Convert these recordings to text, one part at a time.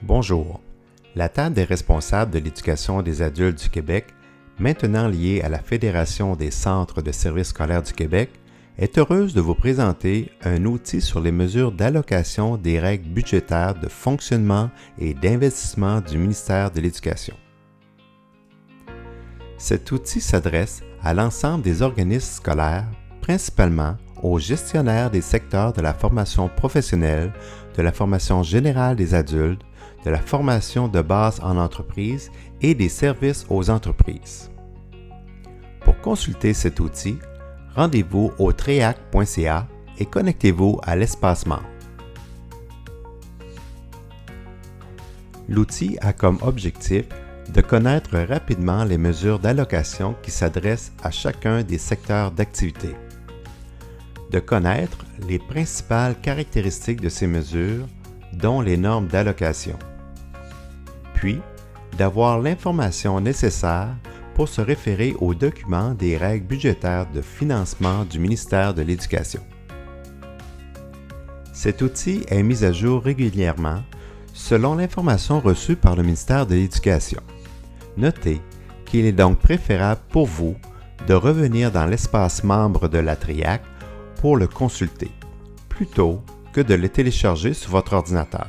Bonjour. La Table des responsables de l'éducation des adultes du Québec, maintenant liée à la Fédération des centres de services scolaires du Québec, est heureuse de vous présenter un outil sur les mesures d'allocation des règles budgétaires de fonctionnement et d'investissement du ministère de l'Éducation. Cet outil s'adresse à l'ensemble des organismes scolaires, principalement aux gestionnaires des secteurs de la formation professionnelle, de la formation générale des adultes, de la formation de base en entreprise et des services aux entreprises. Pour consulter cet outil, rendez-vous au treac.ca et connectez-vous à l'espace membre. L'outil a comme objectif de connaître rapidement les mesures d'allocation qui s'adressent à chacun des secteurs d'activité, de connaître les principales caractéristiques de ces mesures, dont les normes d'allocation, puis d'avoir l'information nécessaire pour se référer aux documents des règles budgétaires de financement du ministère de l'Éducation. Cet outil est mis à jour régulièrement selon l'information reçue par le ministère de l'Éducation. Notez qu'il est donc préférable pour vous de revenir dans l'espace membre de la TRIAC pour le consulter, plutôt que de le télécharger sur votre ordinateur.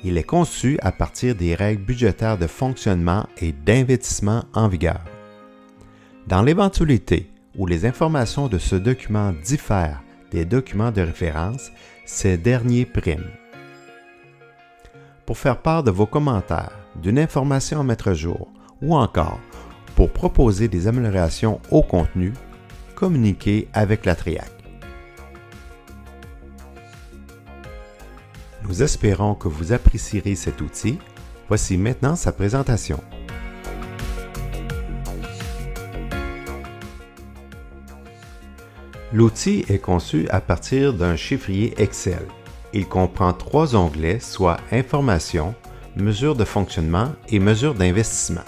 Il est conçu à partir des règles budgétaires de fonctionnement et d'investissement en vigueur. Dans l'éventualité où les informations de ce document diffèrent des documents de référence, ces derniers priment. Pour faire part de vos commentaires, d'une information à mettre à jour ou encore pour proposer des améliorations au contenu, communiquez avec la TRIAC. Nous espérons que vous apprécierez cet outil. Voici maintenant sa présentation. L'outil est conçu à partir d'un chiffrier Excel. Il comprend 3 onglets, soit Information, Mesures de fonctionnement et Mesures d'investissement.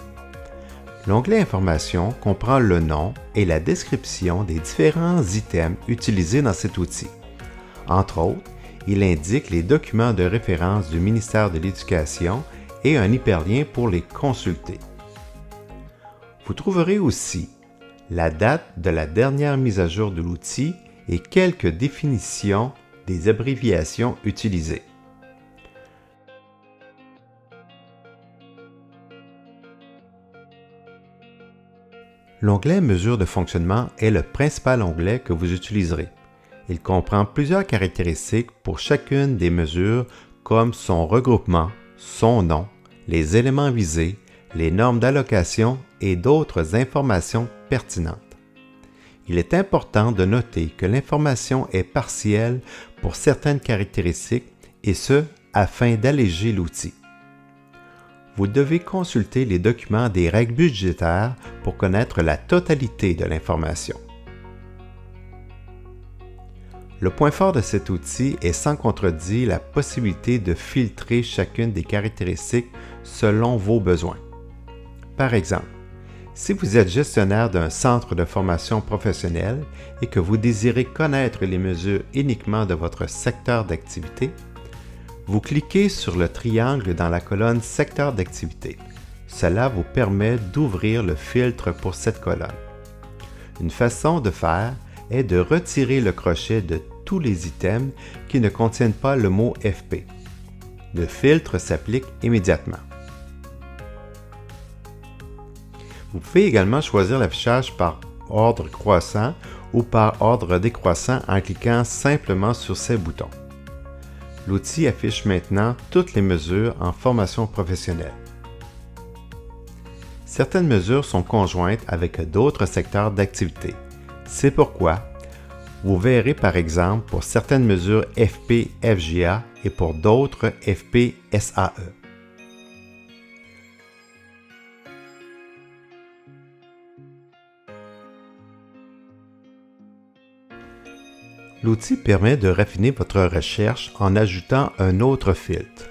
L'onglet Information comprend le nom et la description des différents items utilisés dans cet outil. Entre autres, il indique les documents de référence du ministère de l'Éducation et un hyperlien pour les consulter. Vous trouverez aussi la date de la dernière mise à jour de l'outil et quelques définitions des abréviations utilisées. L'onglet Mesures de fonctionnement est le principal onglet que vous utiliserez. Il comprend plusieurs caractéristiques pour chacune des mesures comme son regroupement, son nom, les éléments visés, les normes d'allocation et d'autres informations pertinentes. Il est important de noter que l'information est partielle pour certaines caractéristiques et ce, afin d'alléger l'outil. Vous devez consulter les documents des règles budgétaires pour connaître la totalité de l'information. Le point fort de cet outil est sans contredit la possibilité de filtrer chacune des caractéristiques selon vos besoins. Par exemple, si vous êtes gestionnaire d'un centre de formation professionnelle et que vous désirez connaître les mesures uniquement de votre secteur d'activité, vous cliquez sur le triangle dans la colonne Secteur d'activité. Cela vous permet d'ouvrir le filtre pour cette colonne. Une façon de faire est de retirer le crochet de tous les items qui ne contiennent pas le mot FP. Le filtre s'applique immédiatement. Vous pouvez également choisir l'affichage par ordre croissant ou par ordre décroissant en cliquant simplement sur ces boutons. L'outil affiche maintenant toutes les mesures en formation professionnelle. Certaines mesures sont conjointes avec d'autres secteurs d'activité. C'est pourquoi vous verrez par exemple pour certaines mesures FP-FGA et pour d'autres FP-SAE. L'outil permet de raffiner votre recherche en ajoutant un autre filtre.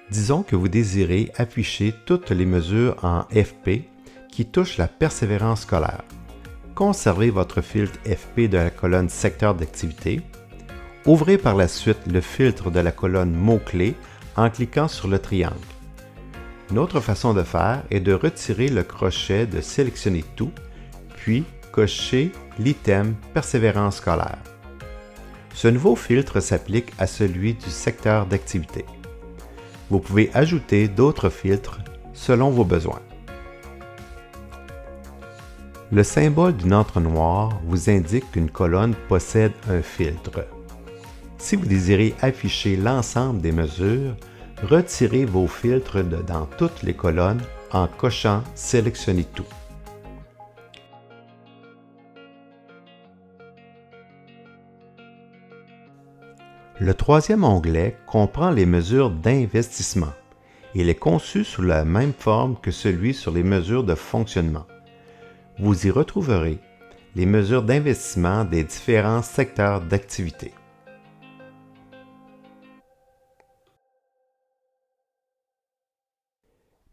Disons que vous désirez afficher toutes les mesures en FP qui touchent la persévérance scolaire. Conservez votre filtre FP de la colonne Secteur d'activité. Ouvrez par la suite le filtre de la colonne Mots-clés en cliquant sur le triangle. Une autre façon de faire est de retirer le crochet de Sélectionner tout, puis cocher l'item Persévérance scolaire. Ce nouveau filtre s'applique à celui du secteur d'activité. Vous pouvez ajouter d'autres filtres selon vos besoins. Le symbole d'une entonnoir vous indique qu'une colonne possède un filtre. Si vous désirez afficher l'ensemble des mesures, retirez vos filtres dans toutes les colonnes en cochant Sélectionner tout. Le troisième onglet comprend les mesures d'investissement. Il est conçu sous la même forme que celui sur les mesures de fonctionnement. Vous y retrouverez les mesures d'investissement des différents secteurs d'activité.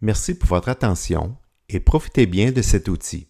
Merci pour votre attention et profitez bien de cet outil.